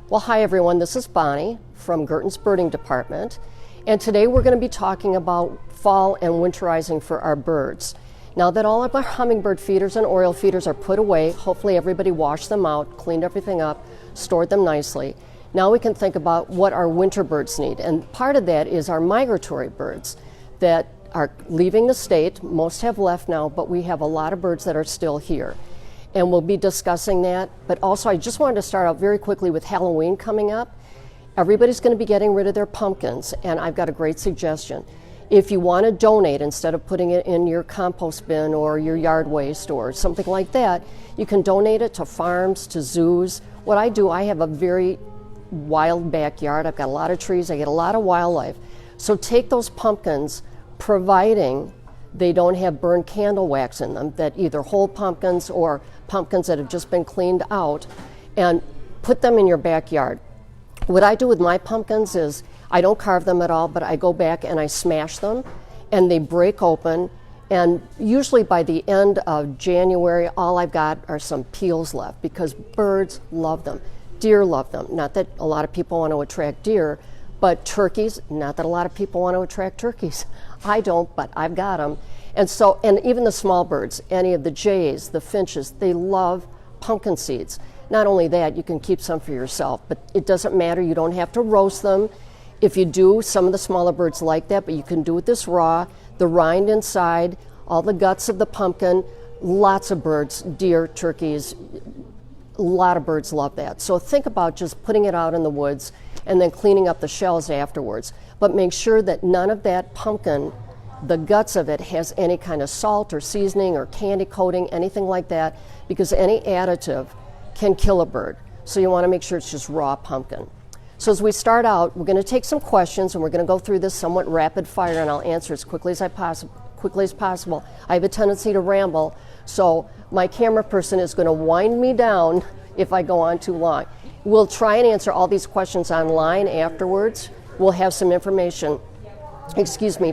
Well, hi everyone, this is Bonni from Gerton's Birding Department, and today we're going to be talking about fall and winterizing for our birds. Now that all of our hummingbird feeders and oriole feeders are put away, hopefully everybody washed them out, cleaned everything up, stored them nicely. Now we can think about what our winter birds need, and part of that is our migratory birds that are leaving the state. Most have left now, but we have a lot of birds that are still here. And we'll be discussing that. But also, I just wanted to start out very quickly with Halloween coming up. Everybody's going to be getting rid of their pumpkins, and I've got a great suggestion. If you want to donate, instead of putting it in your compost bin or your yard waste or something like that, you can donate it to farms, to zoos. What I do, I have a very wild backyard. I've got a lot of trees. I get a lot of wildlife. So take those pumpkins, providing they don't have burned candle wax in them, that either whole pumpkins or pumpkins that have just been cleaned out, and put them in your backyard. What I do with my pumpkins is I don't carve them at all, but I go back and I smash them and they break open, and usually by the end of January all I've got are some peels left, because birds love them, deer love them. Not that a lot of people want to attract deer, but turkeys, not that a lot of people want to attract turkeys. I don't, but I've got them. And so, and even the small birds, any of the jays, the finches, they love pumpkin seeds. Not only that, you can keep some for yourself, but it doesn't matter. You don't have to roast them. If you do, some of the smaller birds like that, but you can do it this raw, the rind inside, all the guts of the pumpkin. Lots of birds, deer, turkeys, a lot of birds love that. So think about just putting it out in the woods and then cleaning up the shells afterwards. But make sure that none of that pumpkin, the guts of it, has any kind of salt or seasoning or candy coating, anything like that, because any additive can kill a bird. So you want to make sure it's just raw pumpkin. So as we start out, we're going to take some questions, and we're going to go through this somewhat rapid fire, and I'll answer as quickly as possible. I have a tendency to ramble, so my camera person is going to wind me down if I go on too long. We'll try and answer all these questions online afterwards. We'll have some information,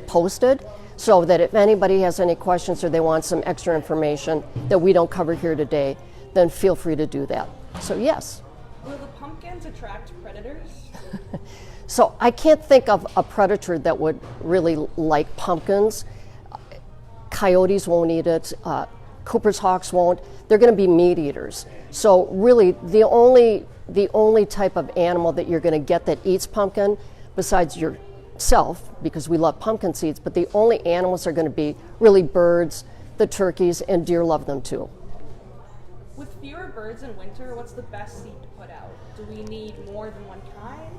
posted, so that if anybody has any questions or they want some extra information that we don't cover here today, then feel free to do that. So yes. Will the pumpkins attract predators? So I can't think of a predator that would really like pumpkins. Coyotes won't eat it. Cooper's hawks won't. They're going to be meat eaters. So really, the only type of animal that you're going to get that eats pumpkin, besides yourself, because we love pumpkin seeds, but the only animals are going to be really birds, the turkeys, and deer love them too. With fewer birds in winter, what's the best seed to put out? Do we need more than one kind?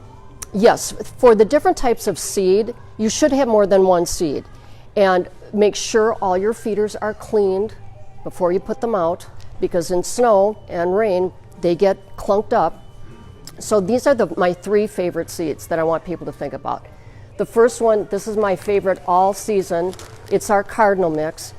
Yes, for the different types of seed, you should have more than one seed. And make sure all your feeders are cleaned before you put them out, because in snow and rain, they get clunked up. So these are my three favorite seeds that I want people to think about. The first one, this is my favorite all season. It's our cardinal mix.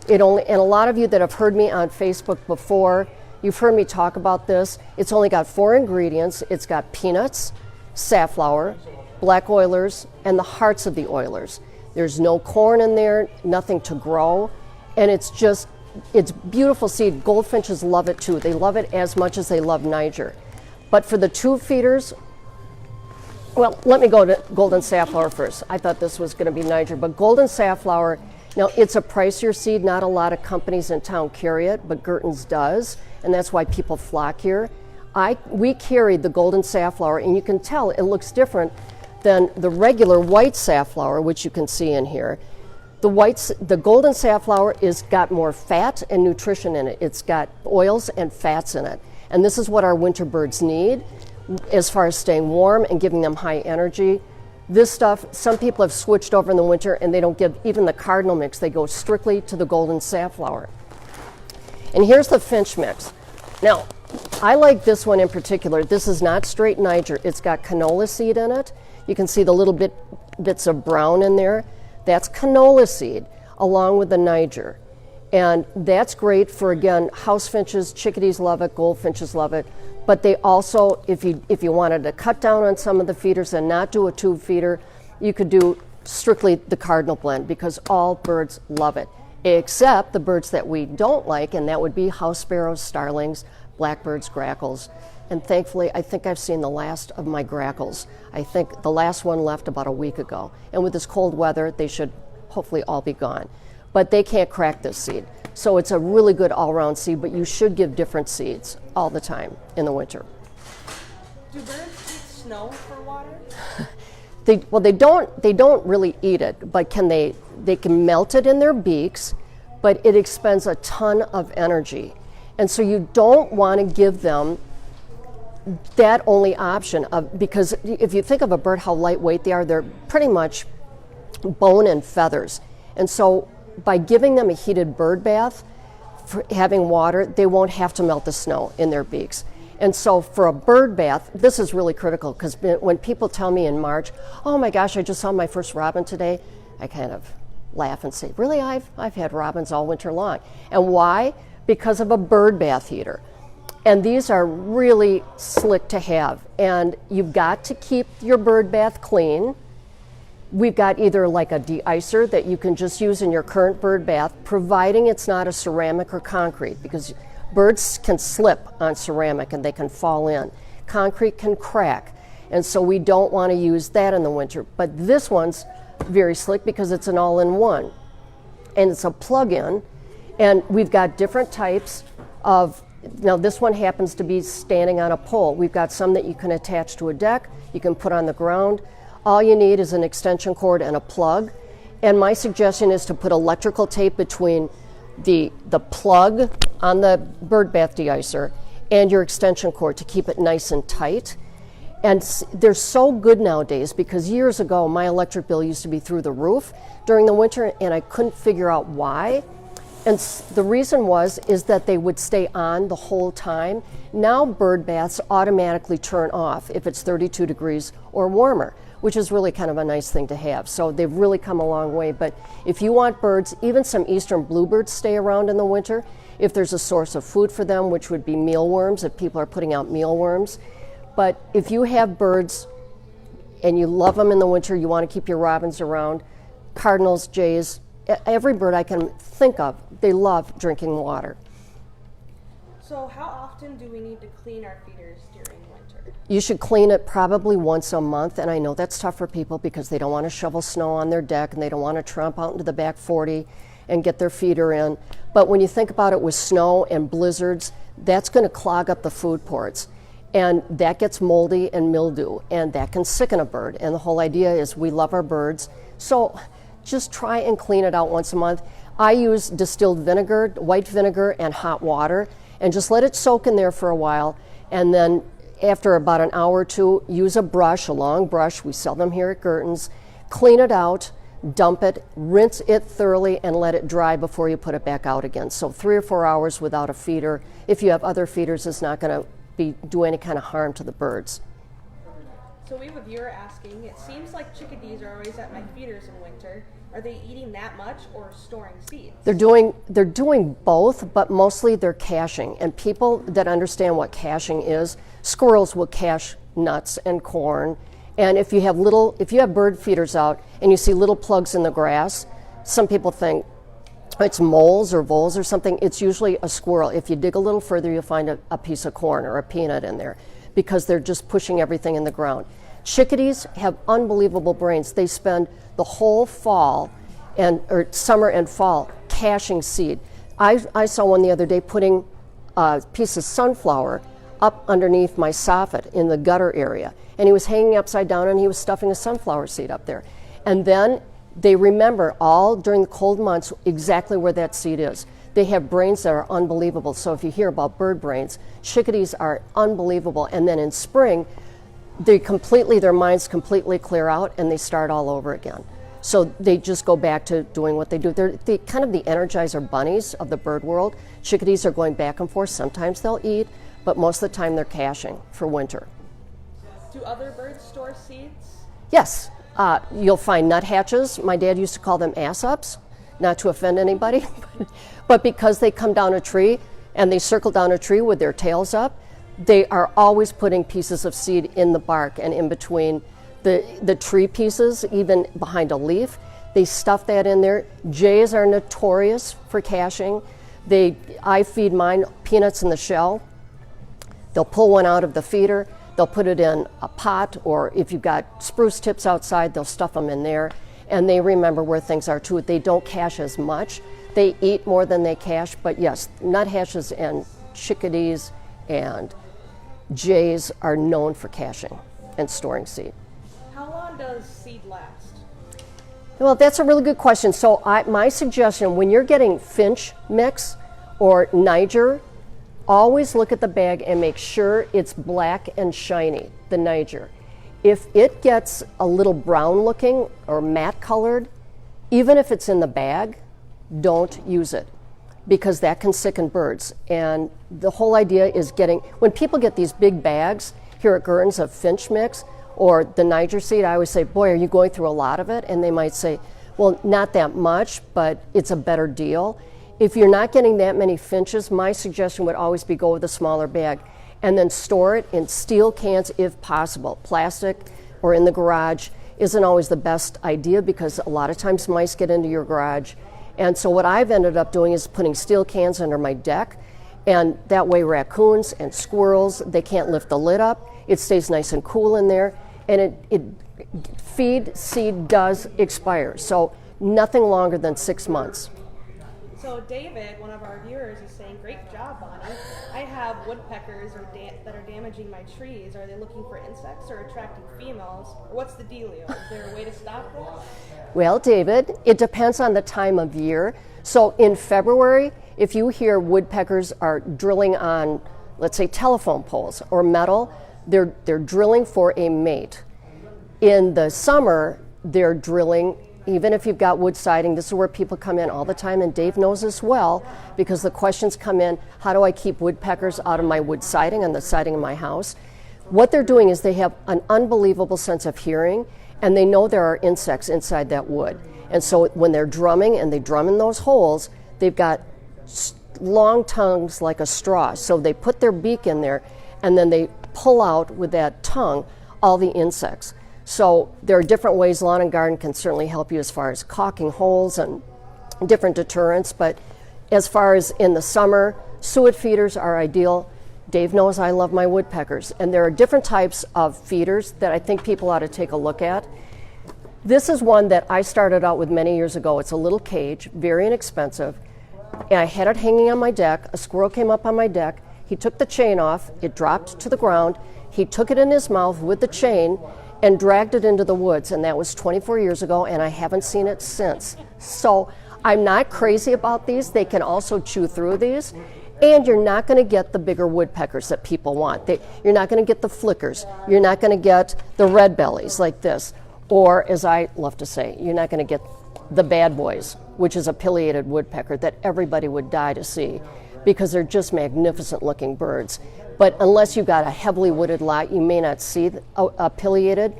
And a lot of you that have heard me on Facebook before, you've heard me talk about this. It's only got 4 ingredients. It's got peanuts, safflower, black oilers, and the hearts of the oilers. There's no corn in there, nothing to grow, and it's beautiful seed. Goldfinches love it too. They love it as much as they love Niger. But for the tube feeders, well, let me go to golden safflower first. I thought this was going to be Niger, but golden safflower, now it's a pricier seed. Not a lot of companies in town carry it, but Gerton's does, and that's why people flock here. We carried the golden safflower, and you can tell it looks different than the regular white safflower, which you can see in here. The golden safflower is got more fat and nutrition in it. It's got oils and fats in it. And this is what our winter birds need as far as staying warm and giving them high energy. This stuff, some people have switched over in the winter and they don't give even the cardinal mix. They go strictly to the golden safflower. And here's the finch mix. Now, I like this one in particular. This is not straight Niger. It's got canola seed in it. You can see the little bits of brown in there. That's canola seed along with the Niger. And that's great for, again, house finches. Chickadees love it, goldfinches love it. But they also, if you wanted to cut down on some of the feeders and not do a tube feeder, you could do strictly the cardinal blend, because all birds love it, except the birds that we don't like, and that would be house sparrows, starlings, blackbirds, grackles. and thankfully I think I've seen the last of my grackles. I think the last one left about a week ago, and with this cold weather they should hopefully all be gone. But they can't crack this seed. So it's a really good all-around seed, but you should give different seeds all the time in the winter. Do birds eat snow for water? They don't really eat it, but they can melt it in their beaks, but it expends a ton of energy. And so you don't want to give them that only option because if you think of a bird, how lightweight they are, they're pretty much bone and feathers. And so by giving them a heated bird bath, for having water, they won't have to melt the snow in their beaks. And so for a bird bath, this is really critical, because when people tell me in March, oh my gosh, I just saw my first robin today, I kind of laugh and say, really, I've had robins all winter long. And why? Because of a bird bath heater. And these are really slick to have. And you've got to keep your bird bath clean. We've got either like a de-icer that you can just use in your current bird bath, providing it's not a ceramic or concrete, because birds can slip on ceramic and they can fall in. Concrete can crack, and so we don't want to use that in the winter. But this one's very slick because it's an all-in-one, and it's a plug-in, and we've got different types of, now this one happens to be standing on a pole. We've got some that you can attach to a deck, you can put on the ground. All you need is an extension cord and a plug, and my suggestion is to put electrical tape between the plug on the bird bath de-icer and your extension cord to keep it nice and tight. And they're so good nowadays, because years ago my electric bill used to be through the roof during the winter, and I couldn't figure out why. And the reason is that they would stay on the whole time. Now bird baths automatically turn off if it's 32 degrees or warmer, which is really kind of a nice thing to have. So they've really come a long way. But if you want birds, even some eastern bluebirds stay around in the winter, if there's a source of food for them, which would be mealworms, if people are putting out mealworms. But if you have birds and you love them in the winter, you want to keep your robins around, cardinals, jays, every bird I can think of, they love drinking water. So how often do we need to clean our feeders during winter? You should clean it probably once a month, and I know that's tough for people because they don't want to shovel snow on their deck and they don't want to tromp out into the back 40 and get their feeder in. But when you think about it with snow and blizzards, that's going to clog up the food ports, and that gets moldy and mildew, and that can sicken a bird. And the whole idea is we love our birds, so just try and clean it out once a month. I use distilled vinegar, white vinegar, and hot water, and just let it soak in there for a while, and then after about an hour or two, use a brush, a long brush, we sell them here at Gerton's, clean it out, dump it, rinse it thoroughly, and let it dry before you put it back out again. So 3 or 4 hours without a feeder, if you have other feeders, is not going to do any kind of harm to the birds. So we have a viewer asking, it seems like chickadees are always at my feeders in winter. Are they eating that much or storing seeds? They're doing both, but mostly they're caching. And people that understand what caching is, squirrels will cache nuts and corn. And if you have bird feeders out and you see little plugs in the grass, some people think it's moles or voles or something. It's usually a squirrel. If you dig a little further, you'll find a piece of corn or a peanut in there, because they're just pushing everything in the ground. Chickadees have unbelievable brains. They spend the whole fall or summer and fall caching seed. I saw one the other day putting a piece of sunflower up underneath my soffit in the gutter area, and he was hanging upside down and he was stuffing a sunflower seed up there. And then they remember all during the cold months exactly where that seed is. They have brains that are unbelievable. So if you hear about bird brains, chickadees are unbelievable. And then in spring, their minds completely clear out and they start all over again. So they just go back to doing what they do. They're kind of the energizer bunnies of the bird world. Chickadees are going back and forth. Sometimes they'll eat, but most of the time they're caching for winter. Do other birds store seeds? Yes. You'll find nuthatches. My dad used to call them ass-ups, not to offend anybody, but because they come down a tree and they circle down a tree with their tails up, they are always putting pieces of seed in the bark and in between the tree pieces, even behind a leaf. They stuff that in there. Jays are notorious for caching. I feed mine peanuts in the shell. They'll pull one out of the feeder, they'll put it in a pot, or if you've got spruce tips outside, they'll stuff them in there, and they remember where things are too. They don't cache as much. They eat more than they cache, but yes, nuthatches and chickadees and jays are known for caching and storing seed. How long does seed last? Well, that's a really good question. So my suggestion, when you're getting finch mix or Niger, always look at the bag and make sure it's black and shiny, the Niger. If it gets a little brown looking or matte colored, even if it's in the bag, don't use it, because that can sicken birds. And the whole idea is when people get these big bags here at Gurton's of finch mix or the Niger seed, I always say, boy, are you going through a lot of it? And they might say, well, not that much, but it's a better deal. If you're not getting that many finches, my suggestion would always be go with a smaller bag and then store it in steel cans if possible. Plastic or in the garage isn't always the best idea because a lot of times mice get into your garage. And so what I've ended up doing is putting steel cans under my deck, and that way raccoons and squirrels, they can't lift the lid up. It stays nice and cool in there, and feed seed does expire, so nothing longer than 6 months. So David, one of our viewers, is saying, great job, Bonnie. I have woodpeckers that are damaging my trees. Are they looking for insects or attracting females? Or what's the dealio? Is there a way to stop this? Well, David, it depends on the time of year. So in February, if you hear woodpeckers are drilling on, let's say, telephone poles or metal, they're drilling for a mate. In the summer, they're drilling, even if you've got wood siding, this is where people come in all the time, and Dave knows this well, because the questions come in, how do I keep woodpeckers out of my wood siding and the siding of my house? What they're doing is they have an unbelievable sense of hearing, and they know there are insects inside that wood. And so when they're drumming and they drum in those holes, they've got long tongues like a straw. So they put their beak in there, and then they pull out with that tongue all the insects. So there are different ways. Lawn and garden can certainly help you as far as caulking holes and different deterrents. But as far as in the summer, suet feeders are ideal. Dave knows I love my woodpeckers. And there are different types of feeders that I think people ought to take a look at. This is one that I started out with many years ago. It's a little cage, very inexpensive. And I had it hanging on my deck. A squirrel came up on my deck. He took the chain off. It dropped to the ground. He took it in his mouth with the chain and dragged it into the woods. And that was 24 years ago, and I haven't seen it since. So I'm not crazy about these. They can also chew through these. And you're not going to get the bigger woodpeckers that people want. You're not going to get the flickers. You're not going to get the red bellies like this. Or, as I love to say, you're not going to get the bad boys, which is a pileated woodpecker that everybody would die to see because they're just magnificent looking birds. But unless you've got a heavily wooded lot, you may not see a pileated.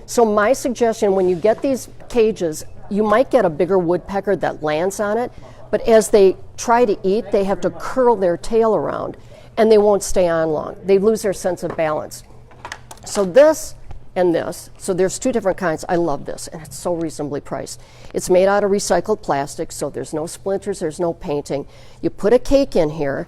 So my suggestion, when you get these cages, you might get a bigger woodpecker that lands on it, but as they try to eat, they have to curl their tail around, and they won't stay on long. They lose their sense of balance. So this and this, so there's two different kinds. I love this, and it's so reasonably priced. It's made out of recycled plastic, so there's no splinters, there's no painting. You put a cake in here,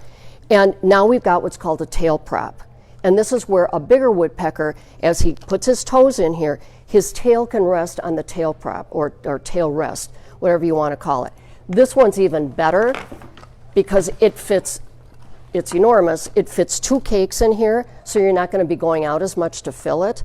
and now we've got what's called a tail prop. And this is where a bigger woodpecker, as he puts his toes in here, his tail can rest on the tail prop, or tail rest, whatever you want to call it. This one's even better because it fits, it's enormous. It fits two cakes in here, so you're not going to be going out as much to fill it.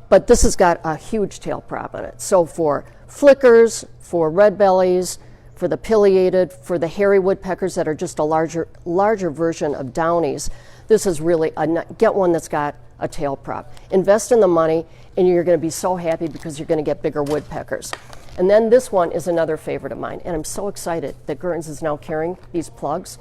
But this has got a huge tail prop in it. So for flickers, for red bellies, for the pileated, for the hairy woodpeckers that are just a larger version of downies, this is really get one that's got a tail prop. Invest in the money, and you're going to be so happy because you're going to get bigger woodpeckers. And then this one is another favorite of mine, and I'm so excited that Gurton's is now carrying these plugs.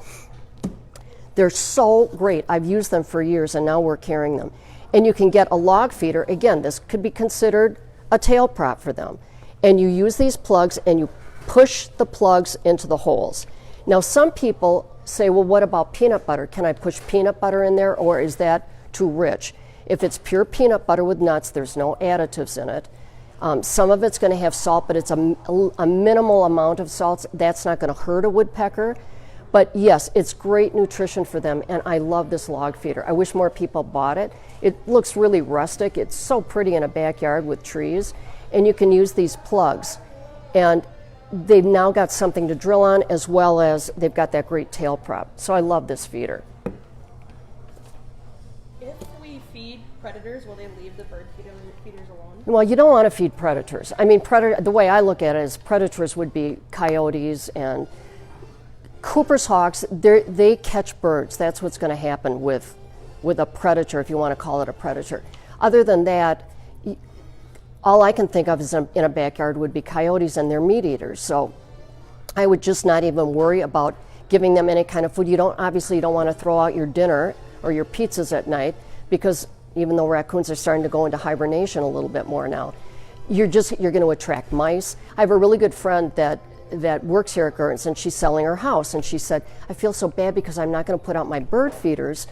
They're so great. I've used them for years, and now we're carrying them. And you can get a log feeder. Again, this could be considered a tail prop for them. And you use these plugs, and you push the plugs into the holes. Now, some people say, well, what about peanut butter? Can I push peanut butter in there, or is that too rich? If it's pure peanut butter with nuts, there's no additives in it. Some of it's going to have salt, but it's a minimal amount of salt. That's not going to hurt a woodpecker. But yes, it's great nutrition for them, and I love this log feeder. I wish more people bought it. It looks really rustic. It's so pretty in a backyard with trees, and you can use these plugs. And they've now got something to drill on, as well as they've got that great tail prop. So I love this feeder. If we feed predators, will they leave the bird feeders alone? Well, you don't want to feed predators. I mean, the way I look at it is predators would be coyotes and Cooper's hawks. They catch birds. That's what's going to happen with a predator, if you want to call it a predator. Other than that, all I can think of is in a backyard would be coyotes, and they're meat eaters. So I would just not even worry about giving them any kind of food. You don't want to throw out your dinner or your pizzas at night, because even though raccoons are starting to go into hibernation a little bit more now, you're going to attract mice. I have a really good friend that works here at Gertens, and she's selling her house, and she said, I feel so bad because I'm not going to put out my bird feeders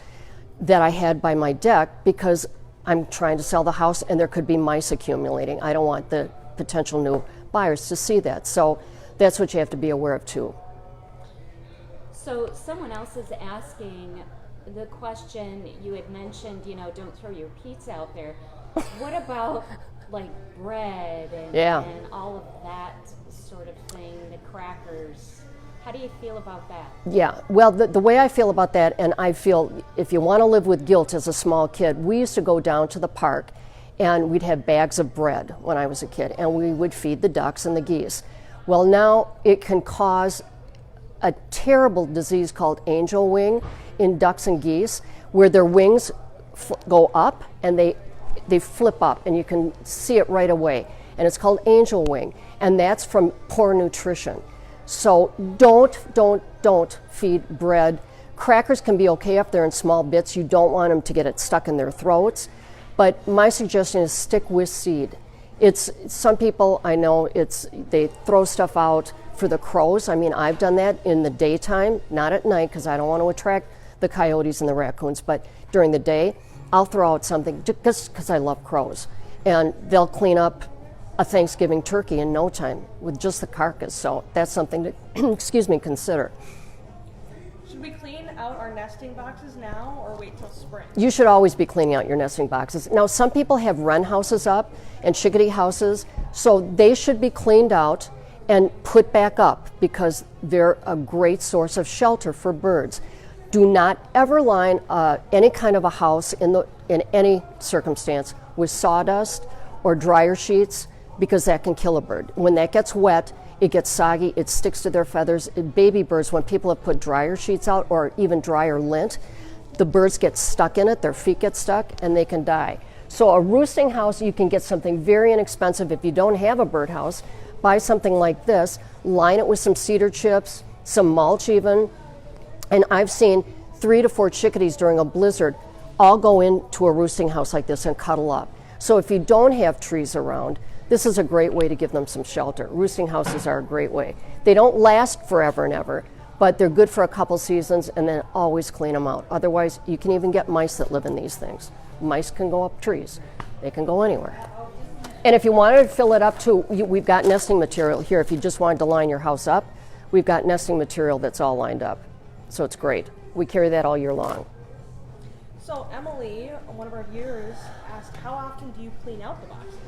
that I had by my deck because I'm trying to sell the house and there could be mice accumulating. I don't want the potential new buyers to see that. So that's what you have to be aware of too. So someone else is asking the question you had mentioned, don't throw your pizza out there. What about like bread and all of that sort of thing, the crackers? How do you feel about that? Yeah, well, the way I feel about that, and I feel if you want to live with guilt as a small kid, we used to go down to the park and we'd have bags of bread when I was a kid, and we would feed the ducks and the geese. Well, now it can cause a terrible disease called angel wing in ducks and geese, where their wings go up and they flip up, and you can see it right away. And it's called angel wing, and that's from poor nutrition. So don't feed bread. Crackers can be okay if they're in small bits. You don't want them to get it stuck in their throats. But my suggestion is stick with seed. Some people I know they throw stuff out for the crows. I mean, I've done that in the daytime, not at night, because I don't want to attract the coyotes and the raccoons. But during the day, I'll throw out something just because I love crows, and they'll clean up a Thanksgiving turkey in no time with just the carcass. So that's something to consider. Should we clean out our nesting boxes now or wait till spring? You should always be cleaning out your nesting boxes. Now, some people have wren houses up and chickadee houses, so they should be cleaned out and put back up because they're a great source of shelter for birds. Do not ever line any kind of a house in any circumstance with sawdust or dryer sheets, because that can kill a bird. When that gets wet, it gets soggy, it sticks to their feathers. Baby birds, when people have put dryer sheets out or even dryer lint, the birds get stuck in it, their feet get stuck, and they can die. So a roosting house, you can get something very inexpensive. If you don't have a bird house, buy something like this, line it with some cedar chips, some mulch even, and I've seen 3 to 4 chickadees during a blizzard all go into a roosting house like this and cuddle up. So if you don't have trees around, this is a great way to give them some shelter. Roosting houses are a great way. They don't last forever and ever, but they're good for a couple seasons, and then always clean them out. Otherwise, you can even get mice that live in these things. Mice can go up trees. They can go anywhere. And if you wanted to fill it up too, we've got nesting material here. If you just wanted to line your house up, we've got nesting material that's all lined up. So it's great. We carry that all year long. So Emily, one of our viewers, asked, how often do you clean out the boxes?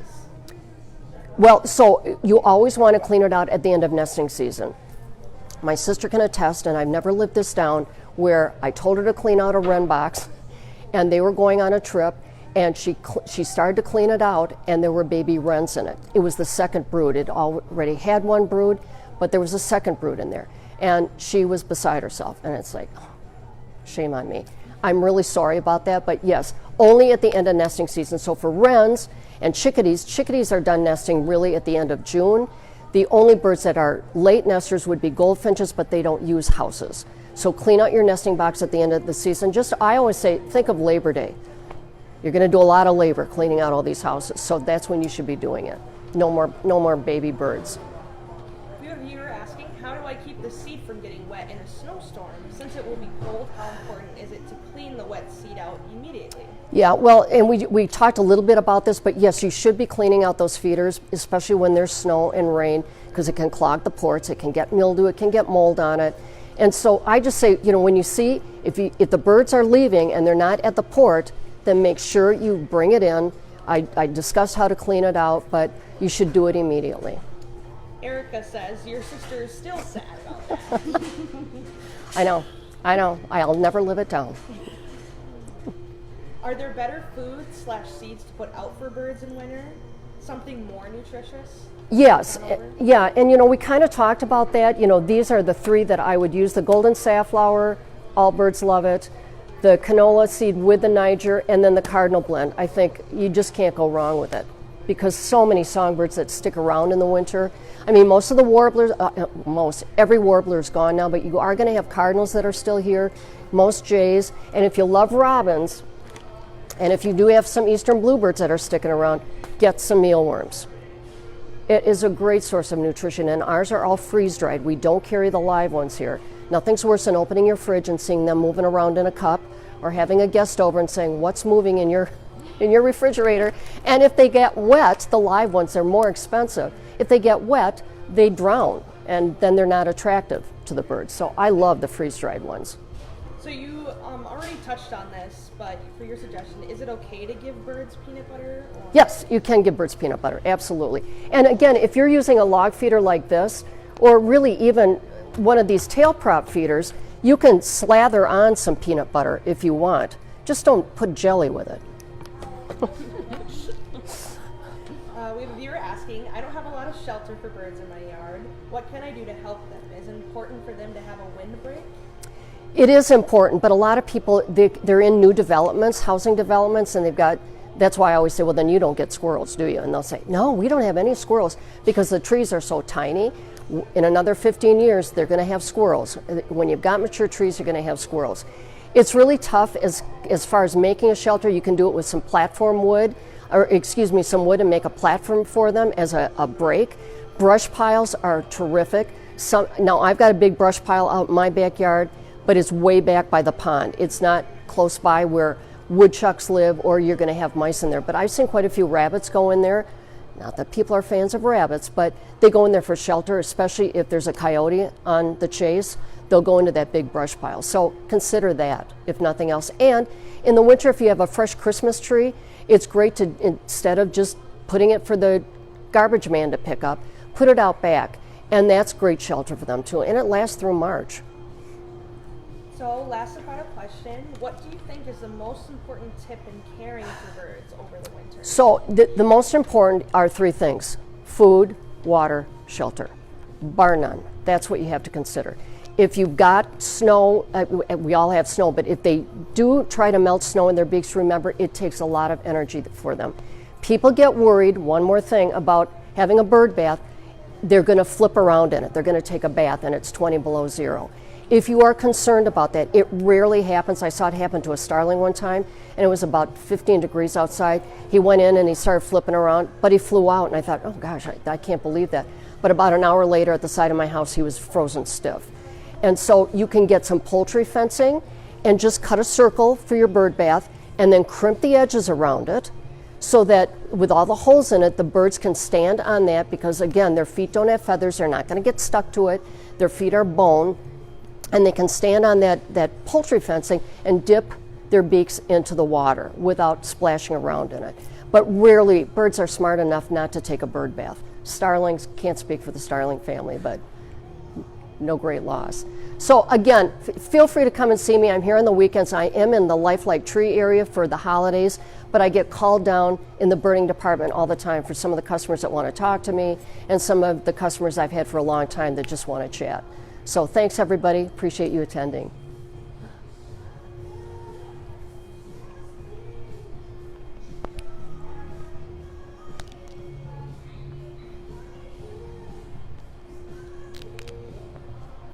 Well, so you always want to clean it out at the end of nesting season. My sister can attest, and I've never lived this down, where I told her to clean out a wren box, and they were going on a trip, and she started to clean it out, and there were baby wrens in it. It was the second brood. It already had one brood, but there was a second brood in there. And she was beside herself, and it's like, oh, shame on me. I'm really sorry about that, but yes, only at the end of nesting season. So for wrens and chickadees are done nesting really at the end of June. The only birds that are late nesters would be goldfinches, but they don't use houses. So clean out your nesting box at the end of the season. I always say, think of Labor Day. You're going to do a lot of labor cleaning out all these houses, so that's when you should be doing it. No more baby birds. We have a viewer asking, how do I keep the seed from getting wet in a snowstorm? Since it will be cold, how important is it to clean the wet seed out immediately? Yeah, well, and we talked a little bit about this, but yes, you should be cleaning out those feeders, especially when there's snow and rain, because it can clog the ports, it can get mildew, it can get mold on it, And so I just say, when you see, if the birds are leaving and they're not at the port, then make sure you bring it in. I discussed how to clean it out, but you should do it immediately. Erica says your sister is still sad about that. I know. I'll never live it down. Are there better foods / seeds to put out for birds in winter? Something more nutritious? Yes, yeah, and we kind of talked about that. These are the 3 that I would use. The golden safflower, all birds love it. The canola seed with the Niger, and then the cardinal blend. I think you just can't go wrong with it because so many songbirds that stick around in the winter. I mean, most of the warblers, every warbler is gone now, but you are going to have cardinals that are still here, most jays, and if you love robins, and if you do have some eastern bluebirds that are sticking around, get some mealworms. It is a great source of nutrition, and ours are all freeze-dried. We don't carry the live ones here. Nothing's worse than opening your fridge and seeing them moving around in a cup, or having a guest over and saying, what's moving in your refrigerator? And if they get wet, the live ones are more expensive. If they get wet, they drown, and then they're not attractive to the birds. So I love the freeze-dried ones. So you already touched on this, but for your suggestion, is it okay to give birds peanut butter? Or? Yes, you can give birds peanut butter, absolutely. And again, if you're using a log feeder like this, or really even one of these tail prop feeders, you can slather on some peanut butter if you want. Just don't put jelly with it. We have a viewer asking, I don't have a lot of shelter for birds in my yard. What can I do to help them? Is it important for them to have a windbreak? It is important, but a lot of people, they're in new developments, housing developments, and that's why I always say, well, then you don't get squirrels, do you? And they'll say, no, we don't have any squirrels because the trees are so tiny. In another 15 years, they're going to have squirrels. When you've got mature trees, you're going to have squirrels. It's really tough as far as making a shelter. You can do it with some platform wood, some wood and make a platform for them as a break. Brush piles are terrific. Now, I've got a big brush pile out in my backyard, but it's way back by the pond. It's not close by where woodchucks live or you're going to have mice in there. But I've seen quite a few rabbits go in there. Not that people are fans of rabbits, but they go in there for shelter, especially if there's a coyote on the chase. They'll go into that big brush pile. So consider that, if nothing else. And in the winter, if you have a fresh Christmas tree, it's great to, instead of just putting it for the garbage man to pick up, put it out back. And that's great shelter for them too. And it lasts through March. So, last and final question, what do you think is the most important tip in caring for birds over the winter? So, the most important are 3 things: food, water, shelter. Bar none. That's what you have to consider. If you've got snow, we all have snow, but if they do try to melt snow in their beaks, remember, it takes a lot of energy for them. People get worried, one more thing, about having a bird bath. They're going to flip around in it. They're going to take a bath and it's 20 below zero. If you are concerned about that, it rarely happens. I saw it happen to a starling one time, and it was about 15 degrees outside. He went in and he started flipping around, but he flew out, and I thought, oh gosh, I can't believe that. But about an hour later at the side of my house, he was frozen stiff. And so you can get some poultry fencing and just cut a circle for your bird bath and then crimp the edges around it so that with all the holes in it, the birds can stand on that because, again, their feet don't have feathers. They're not going to get stuck to it. Their feet are bone. And they can stand on that poultry fencing and dip their beaks into the water without splashing around in it. But rarely, birds are smart enough not to take a bird bath. Starlings, can't speak for the starling family, but no great loss. So again, feel free to come and see me. I'm here on the weekends. I am in the lifelike tree area for the holidays, but I get called down in the birding department all the time for some of the customers that want to talk to me and some of the customers I've had for a long time that just want to chat. So thanks, everybody. Appreciate you attending.